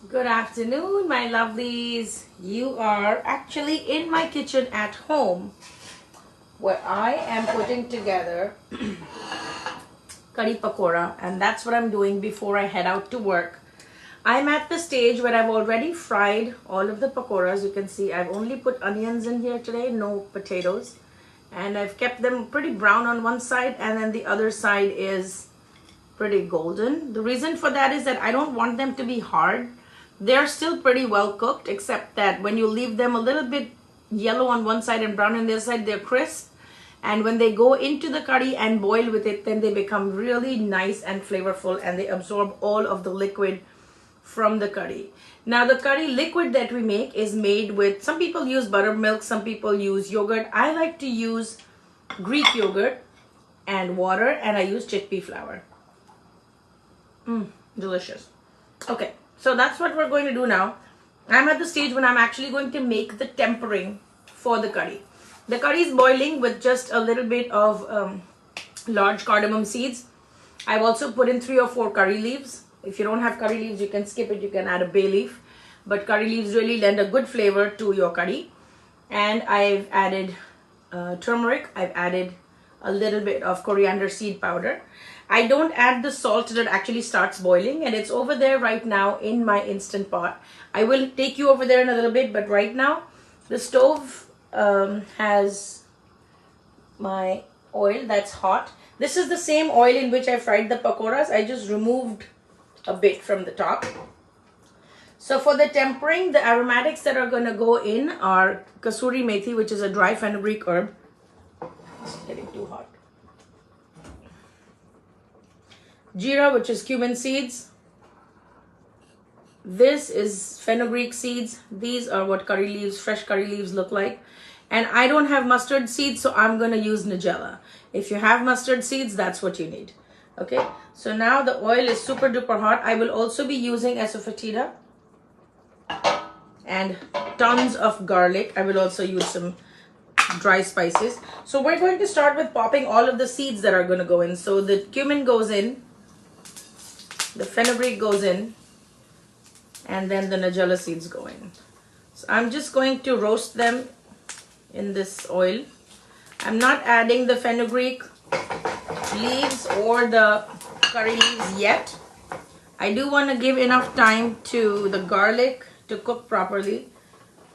Good afternoon, my lovelies. You are actually in my kitchen at home where I am putting together Kadi Pakoda, and that's what I'm doing before I head out to work. I'm at the stage where I've already fried all of the pakoras. You can see I've only put onions in here today, no potatoes. And I've kept them pretty brown on one side, and then the other side is pretty golden. The reason for that is that I don't want them to be hard. They're still pretty well cooked, except that when you leave them a little bit yellow on one side and brown on the other side, they're crisp. And when they go into the curry and boil with it, then they become really nice and flavorful, and they absorb all of the liquid from the curry. Now the curry liquid that we make is made with, some people use buttermilk, some people use yogurt. I like to use Greek yogurt and water, and I use chickpea flour. Delicious. Okay, so that's what we're going to do now. I'm at the stage when I'm actually going to make the tempering for the curry. The curry is boiling with just a little bit of large cardamom seeds. I've also put in 3 or 4 curry leaves. If you don't have curry leaves, you can skip it. You can add a bay leaf. But curry leaves really lend a good flavor to your curry. And I've added turmeric. I've added a little bit of coriander seed powder. I don't add the salt till it actually starts boiling, and it's over there right now in my Instant Pot. I will take you over there in a little bit, but right now the stove has my oil that's hot. This is the same oil in which I fried the pakoras. I just removed a bit from the top. So for the tempering, the aromatics that are going to go in are kasuri methi, which is a dry fenugreek herb. It's getting too hot. Jeera, which is cumin seeds. This is fenugreek seeds. These are what curry leaves, fresh curry leaves look like. And I don't have mustard seeds, so I'm going to use nigella. If you have mustard seeds, that's what you need. Okay, so now the oil is super duper hot. I will also be using asafoetida and tons of garlic. I will also use some dry spices. So we're going to start with popping all of the seeds that are going to go in. So the cumin goes in, the fenugreek goes in, and then the nigella seeds go in. So I'm just going to roast them in this oil. I'm not adding the fenugreek leaves or the curry leaves yet. I do want to give enough time to the garlic to cook properly.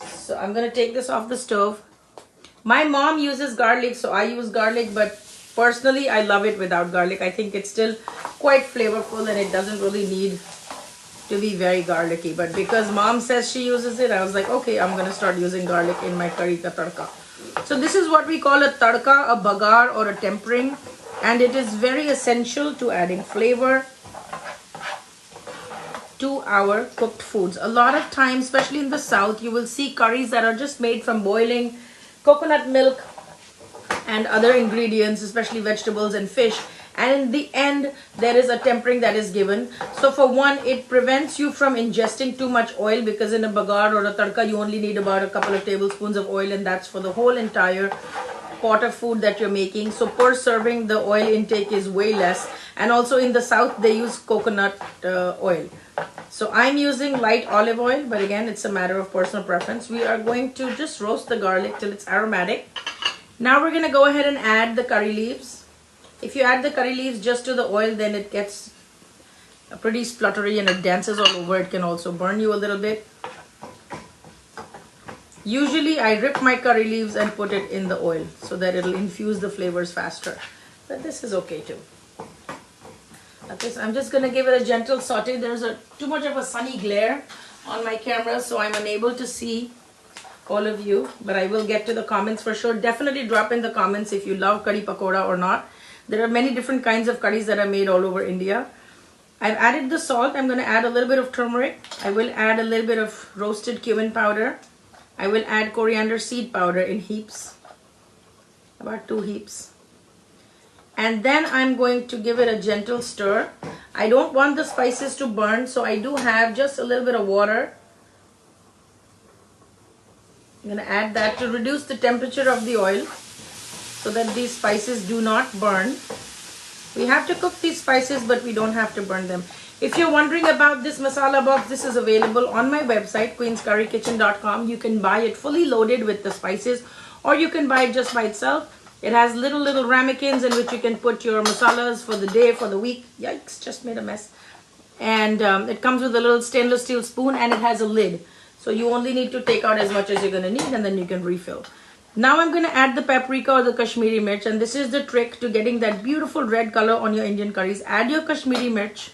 So I'm going to take this off the stove. My mom uses garlic, so I use garlic, but personally I love it without garlic. I think it's still quite flavorful, and it doesn't really need to be very garlicky. But because mom says she uses it, I was like, okay, I'm going to start using garlic in my curry ka tadka. So this is what we call a tadka, a bagar, or a tempering. And it is very essential to adding flavor to our cooked foods. A lot of times, especially in the south, you will see curries that are just made from boiling coconut milk and other ingredients, especially vegetables and fish. And in the end, there is a tempering that is given. So for one, it prevents you from ingesting too much oil, because in a bagar or a tadka, you only need about a couple of tablespoons of oil, and that's for the whole entire pot of food that you're making. So per serving, the oil intake is way less. And also in the south, they use coconut oil. So I'm using light olive oil, but again, it's a matter of personal preference. We are going to just roast the garlic till it's aromatic. Now we're going to go ahead and add the curry leaves. If you add the curry leaves just to the oil, then it gets pretty spluttery and it dances all over. It can also burn you a little bit. Usually I rip my curry leaves and put it in the oil so that it'll infuse the flavors faster. But this is okay too. Okay, so I'm just going to give it a gentle saute. There's too much of a sunny glare on my camera, so I'm unable to see all of you. But I will get to the comments for sure. Definitely drop in the comments if you love curry pakoda or not. There are many different kinds of curries that are made all over India. I've added the salt. I'm going to add a little bit of turmeric. I will add a little bit of roasted cumin powder. I will add coriander seed powder in heaps, about 2 heaps. And then I'm going to give it a gentle stir. I don't want the spices to burn, so I do have just a little bit of water. I'm going to add that to reduce the temperature of the oil so that these spices do not burn. We have to cook these spices, but we don't have to burn them. If you're wondering about this masala box, this is available on my website, queenscurrykitchen.com. You can buy it fully loaded with the spices, or you can buy it just by itself. It has little ramekins in which you can put your masalas for the day, for the week. Yikes, just made a mess. And it comes with a little stainless steel spoon, and it has a lid. So you only need to take out as much as you're going to need, and then you can refill. Now I'm going to add the paprika or the Kashmiri mirch, and this is the trick to getting that beautiful red color on your Indian curries. Add your Kashmiri mirch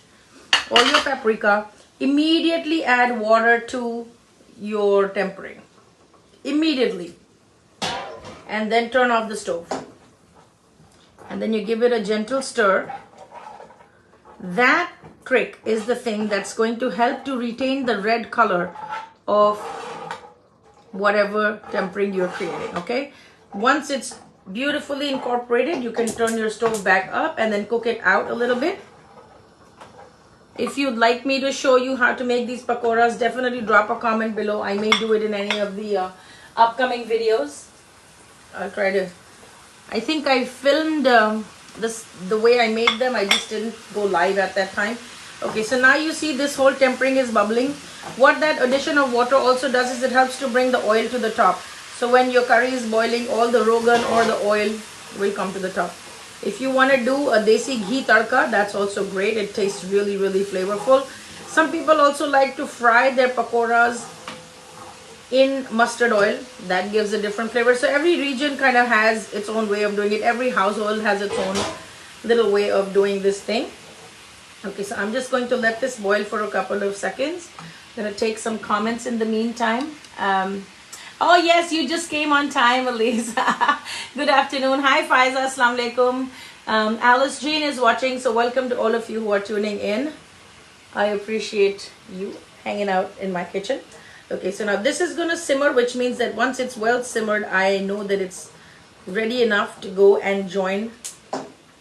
or your paprika. Immediately add water to your tempering. Immediately. And then turn off the stove. And then you give it a gentle stir. That trick is the thing that's going to help to retain the red color of whatever tempering you're creating, okay? Once it's beautifully incorporated, you can turn your stove back up and then cook it out a little bit. If you'd like me to show you how to make these pakoras, definitely drop a comment below. I may do it in any of the upcoming videos. I'll try to. I think I filmed the way I made them. I just didn't go live at that time. Okay, so now you see this whole tempering is bubbling. What that addition of water also does is it helps to bring the oil to the top. So when your curry is boiling, all the rogan or the oil will come to the top. If you want to do a desi ghee tadka, that's also great. It tastes really flavorful. Some people also like to fry their pakoras in mustard oil. That gives a different flavor. So every region kind of has its own way of doing it. Every household has its own little way of doing this thing. Okay, so I'm just going to let this boil for a couple of seconds. I'm going to take some comments in the meantime. Oh yes, you just came on time, Elise. Good afternoon. Hi Faiza, assalamu alaikum. Alice Jean is watching, so welcome to all of you who are tuning in. I appreciate you hanging out in my kitchen. Okay, so now this is going to simmer, which means that once it's well simmered, I know that it's ready enough to go and join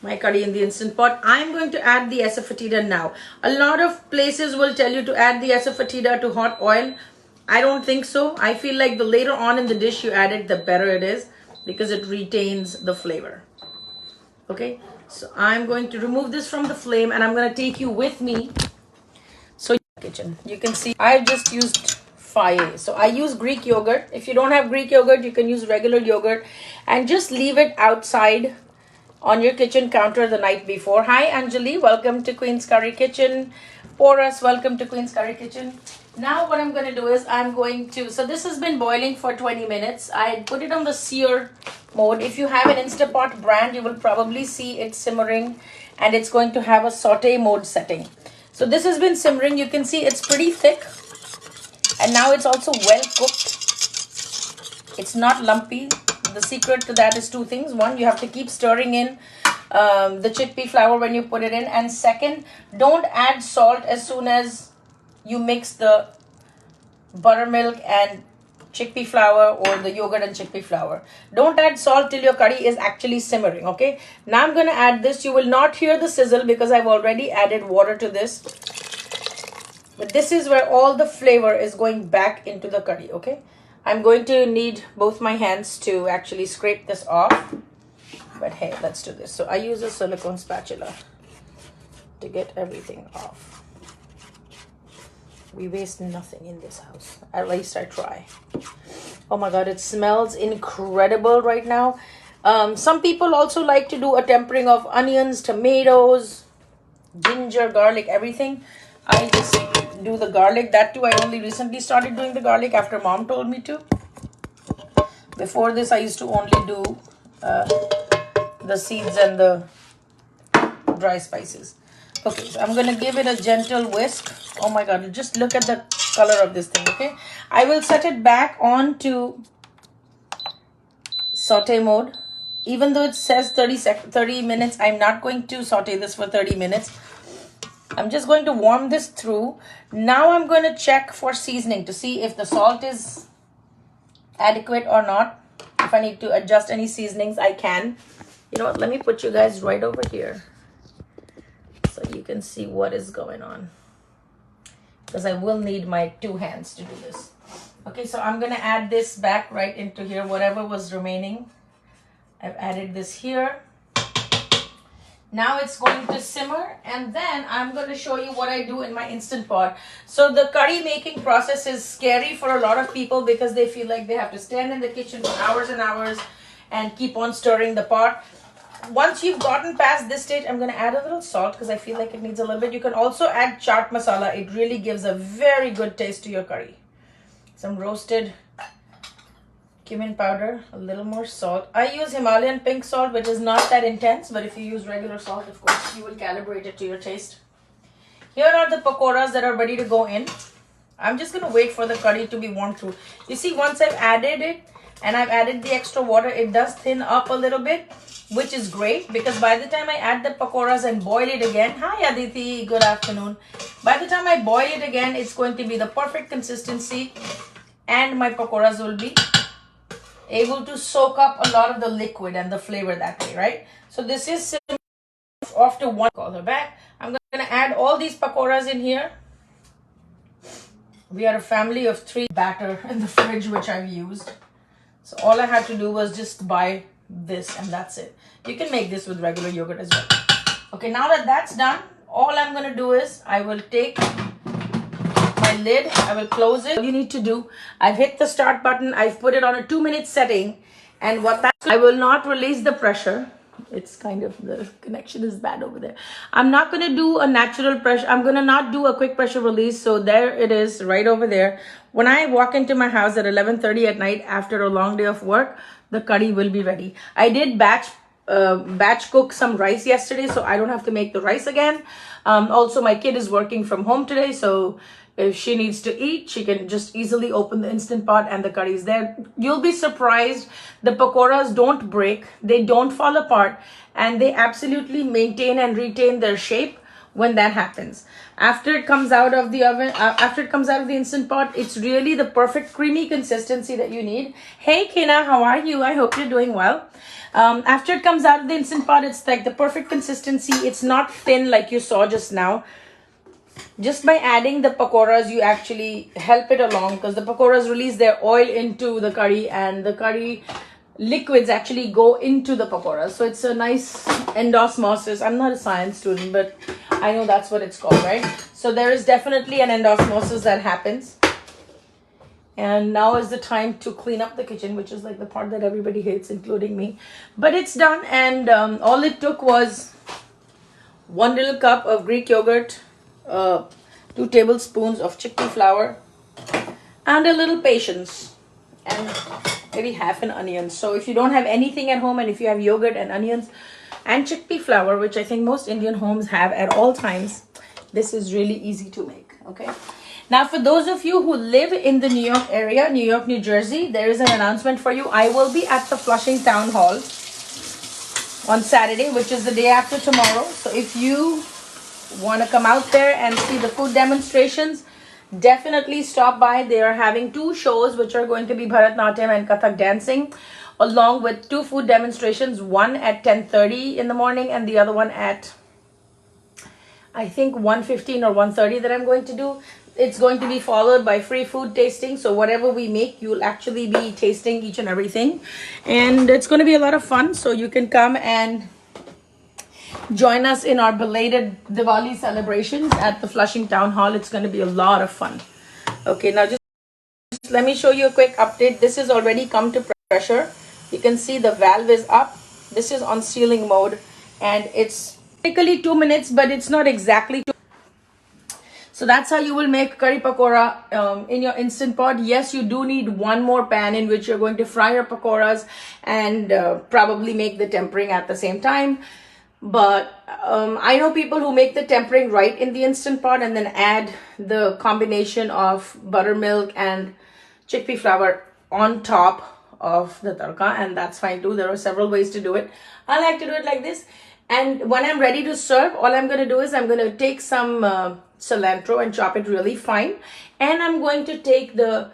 my curry in the Instant Pot. I'm going to add the asafoetida now. A lot of places will tell you to add the asafoetida to hot oil. I don't think so. I feel like the later on in the dish you add it, the better it is, because it retains the flavor. Okay, so I'm going to remove this from the flame, and I'm going to take you with me. So kitchen, you can see I just used faye. So I use Greek yogurt. If you don't have Greek yogurt, you can use regular yogurt, and just leave it outside on your kitchen counter the night before. Hi Anjali, welcome to Queen's Curry Kitchen. Porus, welcome to Queen's Curry Kitchen. Now what I'm going to do is so this has been boiling for 20 minutes. I put it on the sear mode. If you have an Instapot brand, you will probably see it simmering, and it's going to have a saute mode setting. So this has been simmering. You can see it's pretty thick, and now it's also well cooked. It's not lumpy. The secret to that is two things. One, you have to keep stirring in the chickpea flour when you put it in. And second, don't add salt as soon as you mix the buttermilk and chickpea flour or the yogurt and chickpea flour. Don't add salt till your curry is actually simmering, okay? Now I'm going to add this. You will not hear the sizzle because I've already added water to this. But this is where all the flavor is going back into the curry, okay? I'm going to need both my hands to actually scrape this off. But hey, let's do this. So I use a silicone spatula to get everything off. We waste nothing in this house. At least I try. Oh my God, it smells incredible right now. Some people also like to do a tempering of onions, tomatoes, ginger, garlic, everything. I just do the garlic. That too, I only recently started doing the garlic after mom told me to. Before this, I used to only do the seeds and the dry spices. Okay, so I'm going to give it a gentle whisk. Oh my God, just look at the color of this thing, okay? I will set it back on to saute mode. Even though it says 30 minutes, I'm not going to saute this for 30 minutes. I'm just going to warm this through. Now I'm going to check for seasoning to see if the salt is adequate or not. If I need to adjust any seasonings, I can. You know what? Let me put you guys right over here so you can see what is going on. Because I will need my two hands to do this. Okay, so I'm going to add this back right into here. Whatever was remaining, I've added this here. Now it's going to simmer, and then I'm going to show you what I do in my Instant Pot. So the curry making process is scary for a lot of people because they feel like they have to stand in the kitchen for hours and hours and keep on stirring the pot. Once you've gotten past this stage, I'm going to add a little salt because I feel like it needs a little bit. You can also add chaat masala. It really gives a very good taste to your curry. Some roasted cumin powder, a little more salt. I use Himalayan pink salt, which is not that intense, but if you use regular salt, of course, you will calibrate it to your taste. Here are the pakoras that are ready to go in. I'm just going to wait for the curry to be warmed through. You see, once I've added it and I've added the extra water, it does thin up a little bit, which is great because by the time I add the pakoras and boil it again, hi Aditi, good afternoon. By the time I boil it again, it's going to be the perfect consistency and my pakoras will be able to soak up a lot of the liquid and the flavor that way, right? So this is off to one. Call her back. I'm going to add all these pakoras in here. We are a family of 3 batter in the fridge, which I've used. So all I had to do was just buy this and that's it. You can make this with regular yogurt as well. Okay, now that that's done, all I'm going to do is I will take my lid, I will close it. All you need to do, I've hit the start button, I've put it on a 2-minute setting, and what that, I will not release the pressure. It's kind of, the connection is bad over there. I'm not going to do a natural pressure. I'm going to not do a quick pressure release. So there it is right over there. When I walk into my house at 11:30 at night after a long day of work, the curry will be ready. I did batch cook some rice yesterday, so I don't have to make the rice again. Also, my kid is working from home today, so if she needs to eat, she can just easily open the Instant Pot and the curry is there. You'll be surprised. The pakoras don't break. They don't fall apart. And they absolutely maintain and retain their shape when that happens. After it comes out of the oven, after it comes out of the Instant Pot, it's really the perfect creamy consistency that you need. Hey, Kina, how are you? I hope you're doing well. After it comes out of the Instant Pot, it's like the perfect consistency. It's not thin like you saw just now. Just by adding the pakoras, you actually help it along because the pakoras release their oil into the curry and the curry liquids actually go into the pakoras. So it's a nice endosmosis. I'm not a science student, but I know that's what it's called, right? So there is definitely an endosmosis that happens. And now is the time to clean up the kitchen, which is like the part that everybody hates, including me. But it's done, and all it took was 1 little cup of Greek yogurt, 2 tablespoons of chickpea flour, and a little patience, and maybe half an onion. So if you don't have anything at home, and if you have yogurt and onions and chickpea flour, which I think most Indian homes have at all times, this is really easy to make. Okay, now for those of you who live in the New York area, New York, New Jersey, there is an announcement for you. I will be at the Flushing Town Hall on Saturday, which is the day after tomorrow. So if you want to come out there and see the food demonstrations, definitely stop by. They are having 2 shows, which are going to be Bharatnatyam and Kathak dancing, along with 2 food demonstrations, one at 10:30 in the morning and the other one at, I think, 1:15 or 1:30 that I'm going to do. It's going to be followed by free food tasting. So whatever we make, you'll actually be tasting each and everything. And it's going to be a lot of fun. So you can come and join us in our belated Diwali celebrations at the Flushing Town Hall. It's going to be a lot of fun. Okay, now just let me show you a quick update. This has already come to pressure. You can see the valve is up. This is on sealing mode, and it's technically 2 minutes, but it's not exactly 2. So that's how you will make curry pakora in your Instant Pot. Yes, you do need one more pan in which you're going to fry your pakoras and probably make the tempering at the same time. But I know people who make the tempering right in the Instant Pot and then add the combination of buttermilk and chickpea flour on top of the tadka, and that's fine too. There are several ways to do it. I like to do it like this. And when I'm ready to serve, all I'm going to do is I'm going to take some cilantro and chop it really fine. And I'm going to take the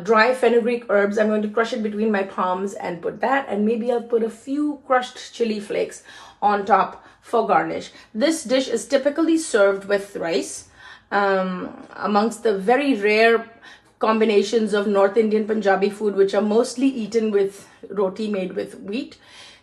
dry fenugreek herbs. I'm going to crush it between my palms and put that. And maybe I'll put a few crushed chili flakes on top for garnish. This dish is typically served with rice. Amongst the very rare combinations of North Indian Punjabi food, which are mostly eaten with roti made with wheat,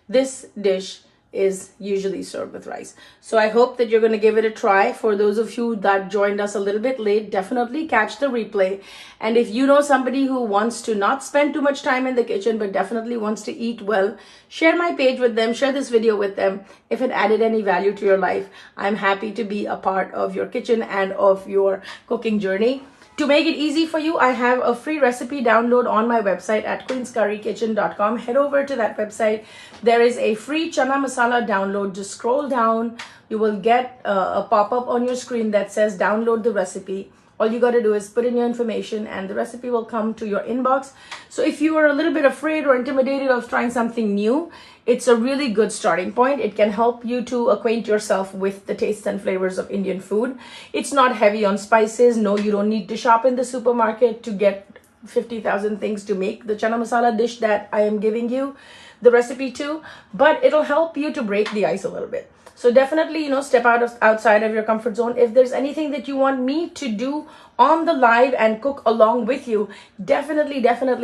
this dish is usually served with rice. So I hope that you're going to give it a try. For those of you that joined us a little bit late, definitely catch the replay. And if you know somebody who wants to not spend too much time in the kitchen but definitely wants to eat well, share my page with them, share this video with them. If it added any value to your life, I'm happy to be a part of your kitchen and of your cooking journey. To make it easy for you, I have a free recipe download on my website at queenscurrykitchen.com. Head over to that website. There is a free chana masala download. Just scroll down. You will get a pop-up on your screen that says download the recipe. All you got to do is put in your information and the recipe will come to your inbox. So if you are a little bit afraid or intimidated of trying something new, it's a really good starting point. It can help you to acquaint yourself with the tastes and flavors of Indian food. It's not heavy on spices. No, you don't need to shop in the supermarket to get 50,000 things to make the chana masala dish that I am giving you the recipe to, but it'll help you to break the ice a little bit. So definitely, step outside of your comfort zone. If there's anything that you want me to do on the live and cook along with you, definitely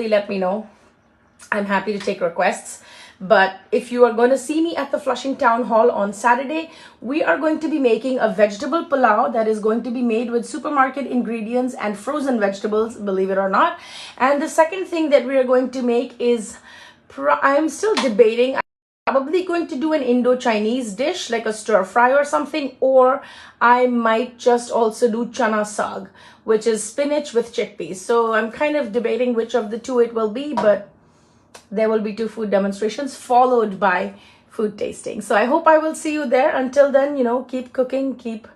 let me know. I'm happy to take requests. But if you are going to see me at the Flushing Town Hall on Saturday, we are going to be making a vegetable pulao that is going to be made with supermarket ingredients and frozen vegetables, believe it or not. And the second thing that we are going to make is, I'm still debating, I'm probably going to do an Indo-Chinese dish like a stir fry or something, or I might just also do chana saag, which is spinach with chickpeas. So I'm kind of debating which of the two it will be, but there will be 2 food demonstrations followed by food tasting. So I hope I will see you there. Until then, keep cooking, keep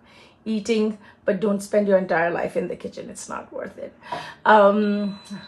eating, but don't spend your entire life in the kitchen. It's not worth it.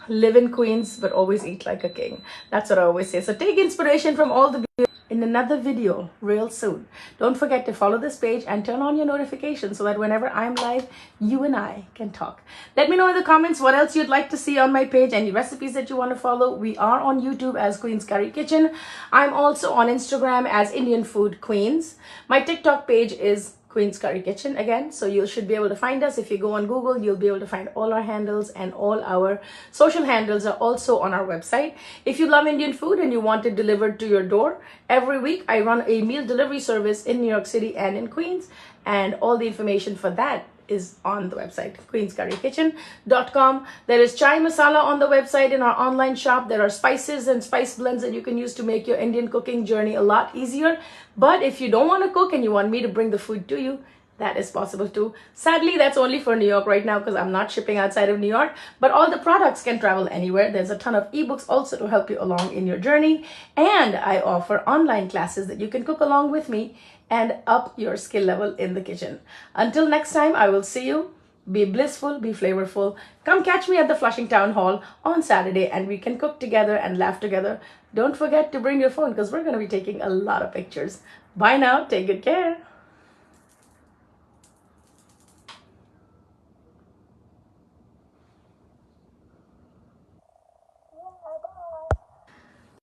Live in Queens, but always eat like a king. That's what I always say. So take inspiration from all the in another video real soon. Don't forget to follow this page and turn on your notifications so that whenever I'm live, you and I can talk. Let me know in the comments what else you'd like to see on my page, any recipes that you want to follow. We are on YouTube as Queen's Curry Kitchen. I'm also on Instagram as Indian Food Queens. My TikTok page is Queen's Curry Kitchen again, so you should be able to find us. If you go on Google, you'll be able to find all our handles, and all our social handles are also on our website. If you love Indian food and you want it delivered to your door, every week I run a meal delivery service in New York City and in Queens, and all the information for that is on the website, queenscurrykitchen.com. There is chai masala on the website in our online shop. There are spices and spice blends that you can use to make your Indian cooking journey a lot easier. But if you don't want to cook and you want me to bring the food to you, that is possible too. Sadly, that's only for New York right now because I'm not shipping outside of New York, but all the products can travel anywhere. There's a ton of ebooks also to help you along in your journey. And I offer online classes that you can cook along with me and up your skill level in the kitchen. Until next time, I will see you. Be blissful, be flavorful. Come catch me at the Flushing Town Hall on Saturday and we can cook together and laugh together. Don't forget to bring your phone because we're going to be taking a lot of pictures. Bye now. Take good care.